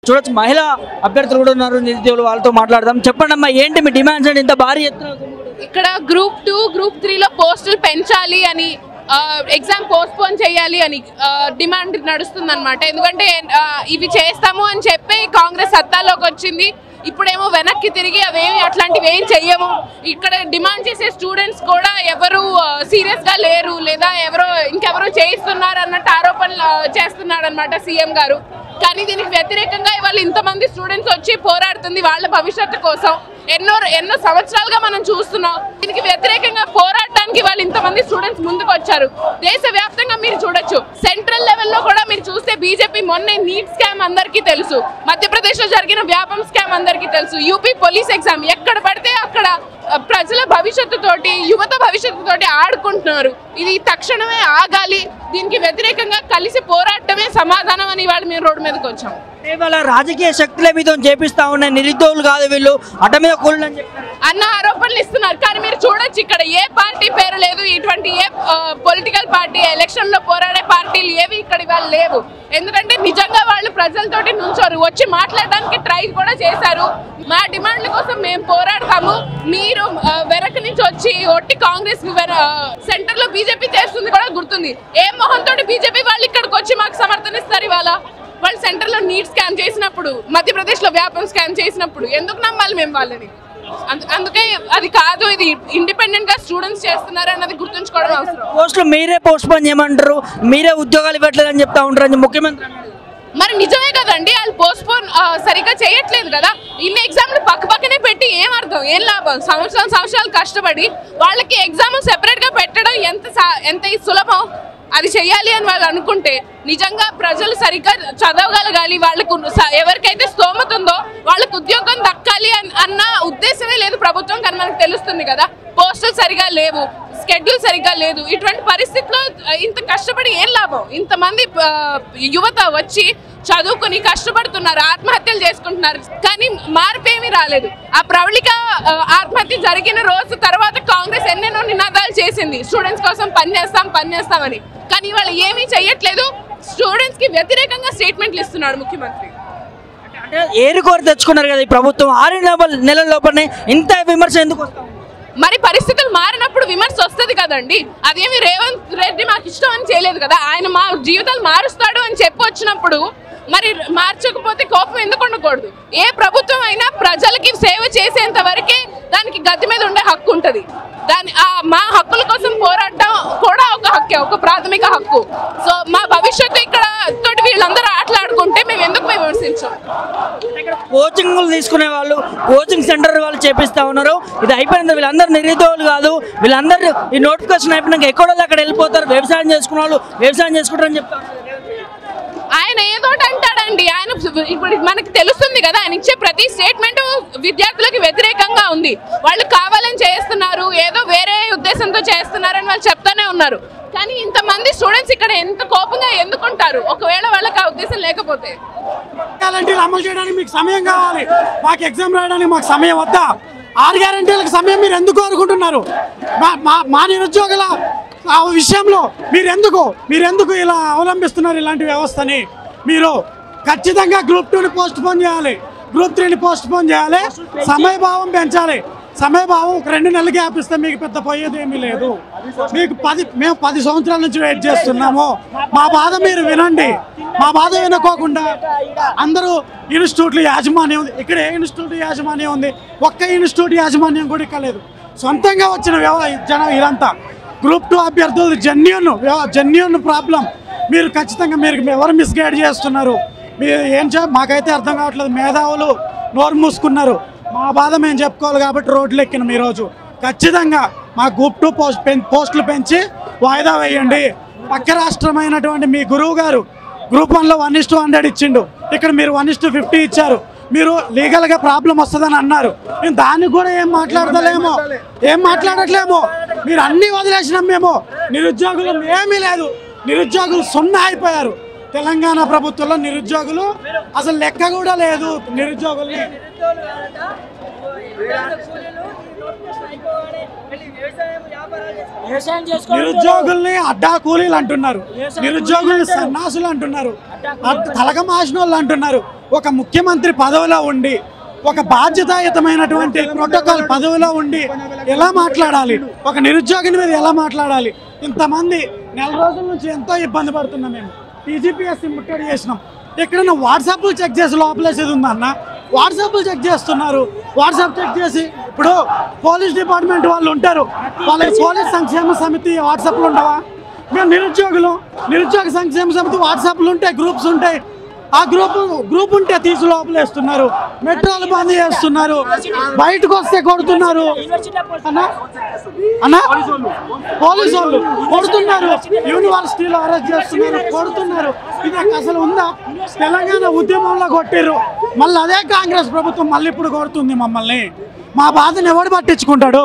చూడొచ్చు మహిళా అభ్యర్థులు కూడా ఉన్నారు, నిరుద్యోగులు, వాళ్ళతో మాట్లాడదాం. చెప్పండి అమ్మా, ఏంటి మీ డిమాండ్స్ అంటే ఇంత భారీ ఎత్తున? ఇక్కడ గ్రూప్ 2 గ్రూప్ 3లో పోస్టులు పెంచాలి అని, ఎగ్జామ్ పోస్ట్పోన్ చేయాలి అని డిమాండ్ నడుస్తుంది అనమాట. ఎందుకంటే ఇవి చేస్తాము అని చెప్పి కాంగ్రెస్ సత్తాలోకి వచ్చింది, ఇప్పుడేమో వెనక్కి తిరిగి అవేమి అట్లాంటివి ఏం చెయ్యము. ఇక్కడ డిమాండ్ చేసే స్టూడెంట్స్ కూడా ఎవరు సీరియస్గా లేరు, లేదా ఇంకెవరో చేయిస్తున్నారు అన్నట్టు ఆరోపణలు చేస్తున్నాడు అనమాట సీఎం గారు. కానీ దీనికి వ్యతిరేకంగా ఇవాళ ఇంతమంది స్టూడెంట్స్ వచ్చి పోరాడుతుంది వాళ్ళ భవిష్యత్తు కోసం. ఎన్నో సంవత్సరాలుగా మనం చూస్తున్నాం. దీనికి వ్యతిరేకంగా పోరాడటానికి వాళ్ళు ఇంతమంది స్టూడెంట్స్ ముందుకు వచ్చారు. దేశవ్యాప్తంగా మీరు చూడొచ్చు, సెంట్రల్ లెవెల్లో కూడా మీరు చూస్తే బీజేపీ మొన్నే నీట్ స్కామ్ అందరికీ తెలుసు, మధ్యప్రదేశ్ లో జరిగిన వ్యాపం స్కామ్ అందరికీ తెలుసు, యూపీ పోలీస్ ఎగ్జామ్, ఎక్కడ పడితే అక్కడ ప్రజల భవిష్యత్తుతోటి, యువత భవిష్యత్తుతోటి ఆడుకుంటున్నారు. ఇది తక్షణమే ఆగాలి. దీనికి వ్యతిరేకంగా కలిసి పోరాటమే సమాధానం అని వాళ్ళు మేము రోడ్డు మీదకి వచ్చాం. ఇవాళ రాజకీయ శక్తులే మీతో చేపిస్తా ఉన్నాయి, నిరుద్యోగులు కాదు వీళ్ళు అట మీద కూలని చెప్పారు అన్న ఆరోపణలు ఇస్తున్నారు. కానీ మీరు చూడొచ్చు, ఇక్కడ ఏ పార్టీ పేరు లేదు, ఇటువంటి ఏ పొలిటికల్ పార్టీ, ఎలక్షన్ లో పోరాడే పార్టీలు ఏవి ఇక్కడ ఇవాళ లేవు. ఎందుకంటే నిజంగా వాళ్ళు ప్రజలతోటి నుంచోరు, వచ్చి మాట్లాడడానికి ట్రై కూడా చేశారు. మా డిమాండ్ల కోసం మేము పోరాడతాము. మీరు వెనక నుంచి వచ్చి ఒట్టి కాంగ్రెస్ సెంటర్ లో బీజేపీ చేస్తుంది కూడా గుర్తుంది. ఏ మొహంతో బీజేపీ వాళ్ళు ఇక్కడికి వచ్చి మాకు సమర్థనిస్తారు? ఇవాళ వాళ్ళు సెంటర్ లో నీట్ స్కామ్ చేసినప్పుడు, మధ్యప్రదేశ్ లో వ్యాపం స్కామ్ చేసినప్పుడు ఎందుకు నమ్మాలి మేము వాళ్ళని? అందుకే అది కాదు, ఇది ఇండిపెండెంట్ గా స్టూడెంట్స్ చేస్తున్నారు అన్నది గుర్తుంచుకోవడం అవసరం. పోస్టులు మీరే పోస్ట్ పోన్ చేయమంటారు, మీరే ఉద్యోగాలు ఇవ్వట్లేదు అని చెప్తా ఉంటారు ముఖ్యమంత్రి. మరి నిజమే కదండి, వాళ్ళు పోస్ట్పోన్ సరిగ్గా చేయట్లేదు కదా. ఇన్ని ఎగ్జామ్లు పక్కనే పెట్టి ఏం అర్థం, ఏం లాభం? సంవత్సరాలు కష్టపడి వాళ్ళకి ఎగ్జామ్ సెపరేట్ గా పెట్టడం ఎంత సులభం? అది చెయ్యాలి అని వాళ్ళు అనుకుంటే నిజంగా ప్రజలు సరిగ్గా చదవగలగాలి, వాళ్ళకు ఎవరికైతే స్తోమత ఉందో వాళ్ళకు ఉద్యోగం దక్కాలి అన్న ఉద్దేశమే లేదు ప్రభుత్వం. కానీ మనకు తెలుస్తుంది కదా, పోస్టులు సరిగా లేవు, షెడ్యూల్ సరిగ్గా లేదు. ఇటువంటి పరిస్థితుల్లో ఇంత కష్టపడి ఏం లాభం? ఇంతమంది యువత వచ్చి చదువుకుని కష్టపడుతున్నారు, ఆత్మహత్యలు చేసుకుంటున్నారు, కానీ మార్పేమీ రాలేదు. ఆ ప్రవళిక ఆత్మహత్య జరిగిన రోజు తర్వాత కాంగ్రెస్ ఎన్నెన్నో నినాదాలు చేసింది, స్టూడెంట్స్ కోసం పనిచేస్తామని. కానీ వాళ్ళు ఏమీ చెయ్యట్లేదు. స్టూడెంట్స్ కి వ్యతిరేకంగా స్టేట్మెంట్లు ఇస్తున్నాడు ముఖ్యమంత్రి. అంటే ఏరుకోరు తెచ్చుకున్నారు కదా ఈ ప్రభుత్వం, 6 నెలల లోపలనే ఇంత విమర్శ ఎందుకు వస్తుంది? మరి పరిస్థితులు మారినప్పుడు విమర్శ వస్తుంది కదండి. అదేమి రేవంత్ రెడ్డి మాకు ఇష్టం అని చేయలేదు కదా, ఆయన మా జీవితాలు మారుస్తాడు అని చెప్పి వచ్చినప్పుడు మరి మార్చకపోతే కోపం ఎందుకు ఉండకూడదు? ఏ ప్రభుత్వం అయినా ప్రజలకి సేవ చేసేంత వరకే దానికి గద్దె మీద ఉండే హక్కు ఉంటుంది. మా హక్కుల కోసం పోరాటం కూడా ఒక హక్కే, ఒక ప్రాథమిక హక్కు. సో మా భవిష్యత్తు ఇక్కడ తోటి వీళ్ళందరూ ఆటలాడుకుంటే మేము ఎందుకు విమర్శించాం? కోచింగ్లు తీసుకునే వాళ్ళు, కోచింగ్ సెంటర్ వాళ్ళు చేపిస్తా ఉన్నారు. ఇది అయిపోయింది, వీళ్ళందరూ నిరుద్యోగులు కాదు, వీళ్ళందరూ ఈ నోటిఫికేషన్ అయిపోయినాక ఎక్కడో అక్కడ వెళ్ళిపోతారు, వ్యవసాయం చేసుకునే వాళ్ళు వ్యవసాయం చేసుకుంటారని చెప్తారు. ఆయన ఏదోటి అంటాడండి. ఆయన ఇప్పుడు మనకి తెలుస్తుంది కదా, ఆయన ఇచ్చే ప్రతి స్టేట్మెంట్ విద్యార్థులకు వ్యతిరేకంగా ఉంది. వాళ్ళు కావాలని చేస్తున్నారు, ఏదో వేరే ఉద్దేశంతో చేస్తున్నారని వాళ్ళు చెప్తానే ఉన్నారు. కానీ ఇంతమంది స్టూడెంట్స్ ఇక్కడ ఎంత కోపంగా ఎందుకుంటారు ఒకవేళ వాళ్ళకి ఆ ఉద్దేశం లేకపోతే? అమలు చేయడానికి మీకు సమయం కావాలి, మాకు ఎగ్జామ్ రాయడానికి మాకు సమయం వద్దా? 6 గ్యారెంటీలకు సమయం మీరు ఎందుకు అనుకుంటున్నారు? మా నిరుద్యోగుల విషయంలో మీరెందుకు ఇలా అవలంబిస్తున్నారు ఇలాంటి వ్యవస్థని? మీరు ఖచ్చితంగా గ్రూప్ 2ని పోస్ట్ పోన్ చేయాలి, గ్రూప్ 3ని పోస్ట్ పోన్ చేయాలి, సమయభావం పెంచాలి. సమయభావం ఒక 2 నెలలు గ్యాప్ ఇస్తే మీకు పెద్ద పోయేది ఏమీ లేదు. మేము 10 సంవత్సరాల నుంచి వెయిట్ చేస్తున్నాము. మా బాధ మీరు వినండి. మా బాధ వినుకోకుండా అందరూ ఇన్స్టిట్యూట్లు యాజమాన్యం ఉంది, ఇక్కడ ఏ ఇన్స్టిట్యూట్ యాజమాన్యం ఉంది? ఒక్క ఇన్స్టిట్యూట్ యాజమాన్యం కూడా ఇక్కడ లేదు. సొంతంగా వచ్చిన జనం ఇదంతా. గ్రూప్ 2 అభ్యర్థులు జెన్యూన్ ప్రాబ్లం. మీరు ఖచ్చితంగా ఎవరు మిస్గైడ్ చేస్తున్నారు? మీరు మాకైతే అర్థం కావట్లేదు. మేధావులు నోరు మూసుకున్నారు. మా బాధ మేము చెప్పుకోవాలి కాబట్టి రోడ్లు ఎక్కినాం ఈరోజు. ఖచ్చితంగా మా గ్రూప్ 2 పోస్టులు పెంచి వాయిదా వేయండి. పక్క రాష్ట్రమైనటువంటి మీ గురువు గారు గ్రూప్ 1లో 1:100 ఇచ్చిండు, ఇక్కడ మీరు 1:50 ఇచ్చారు. మీరు లీగల్గా ప్రాబ్లం వస్తుందని అన్నారు, మేము దానికి కూడా ఏం మాట్లాడట్లేము. మీరు అన్నీ వదిలేసినాం మేము. నిరుద్యోగులు ఏమీ లేదు, నిరుద్యోగులు 0 అయిపోయారు. తెలంగాణ ప్రభుత్వంలో నిరుద్యోగులు అసలు లెక్క కూడా లేదు. నిరుద్యోగుల్ని నిరుద్యోగుల్ని అడ్డా కూలీలు అంటున్నారు, నిరుద్యోగుల్ని సన్నాసులు అంటున్నారు, తలకమాసినోళ్ళు అంటున్నారు. ఒక ముఖ్యమంత్రి పదవిలో ఉండి, ఒక బాధ్యతాయుతమైనటువంటి ప్రోటోకాల్ పదవిలో ఉండి ఎలా మాట్లాడాలి, ఒక నిరుద్యోగిని మీద ఎలా మాట్లాడాలి? ఇంతమంది నెల రోజుల నుంచి ఎంతో ఇబ్బంది పడుతున్నాం. మేము టీజీపీఎస్సీ ముట్టడి చేసినాం. ఎక్కడైనా వాట్సాప్లు చెక్ చేసి లోపలేసేది ఉందన్న, వాట్సాప్లు చెక్ చేస్తున్నారు. వాట్సాప్ చెక్ చేసి ఇప్పుడు పోలీస్ డిపార్ట్మెంట్ వాళ్ళు ఉంటారు, వాళ్ళకి పోలీస్ సంక్షేమ సమితి వాట్సాప్లు ఉండవా? మేము నిరుద్యోగ సంక్షేమ సమితి వాట్సాప్లు ఉంటాయి, గ్రూప్స్ ఉంటాయి. ఆ గ్రూప్ ఉంటే తీసి లోపలేస్తున్నారు, మెట్రోలు బంద్ చేస్తున్నారు, బయటకు వస్తే కొడుతున్నారు అన్నా, పోలీసు వాళ్ళు కొడుతున్నారు, యూనివర్సిటీలో అరెస్ట్ చేస్తున్నారు, కొడుతున్నారు. ఇది అసలు ఉందా? తెలంగాణ ఉద్యమంలో కొట్టిర్రు, మళ్ళీ అదే కాంగ్రెస్ ప్రభుత్వం మళ్ళీ ఇప్పుడు కొడుతుంది మమ్మల్ని. మా బాధను ఎవడు పట్టించుకుంటాడు?